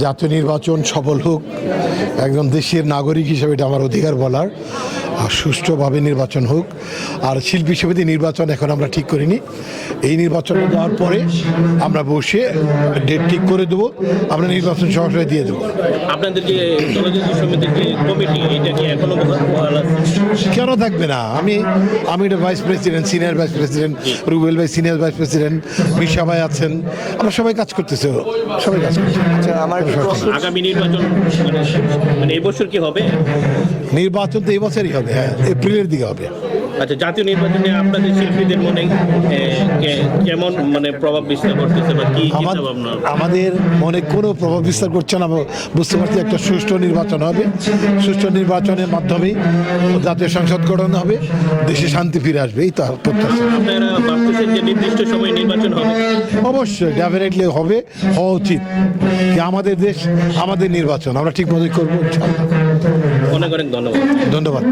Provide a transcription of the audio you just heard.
জাতীয় নির্বাচন সফল হোক, একজন দেশের নাগরিক হিসেবে এটা আমার অধিকার বলার। আর সুষ্ঠুভাবে নির্বাচন হোক। আর শিল্পী সমিতি নির্বাচন এখন আমরা ঠিক করিনি, এই নির্বাচন দেওয়ার পরে আমরা বসে ডেট ঠিক করে দেবো, আমরা নির্বাচন সরাসরি দিয়ে দেবো। আপনাদের যে দলজাতি সমিতির যে কমিটি, এটা কি এখনো বহাল আছে? কেন থাকবে না? আমি এটা vice president, senior vice president, Rubel ভাই সিনিয়র ভাইস প্রেসিডেন্ট, মিশা ভাই আছেন, আমরা সবাই কাজ করতেছে, সবাই কাজ করছে। আগামী নির্বাচন মানে এই বছর কি হবে? নির্বাচন তো এই বছরই হবে, হ্যাঁ, এপ্রিলের দিকে হবে। আচ্ছা, জাতীয় নির্বাচনে আপনাদের শিল্পীদের মনে কেমন মানে প্রভাব বিস্তার করতেছে বা কি চিন্তা ভাবনা? আমাদের মনে কোনো প্রভাব বিস্তার করছে না, বুঝতে পারছি একটা সুষ্ঠু নির্বাচন হবে, সুষ্ঠু নির্বাচনের মাধ্যমেই জাতীয় সংসদ গঠন হবে, দেশে শান্তি ফিরে আসবে, এই তো প্রত্যাশা। আপনারা ভাবতেছেন যে নির্দিষ্ট সময়ে নির্বাচন হবে? অবশ্যই, ডেফিনেটলি হবে, হওয়া উচিত। কি আমাদের দেশ, আমাদের নির্বাচন, আমরা ঠিক মতোই করবো। অনেক অনেক ধন্যবাদ। ধন্যবাদ।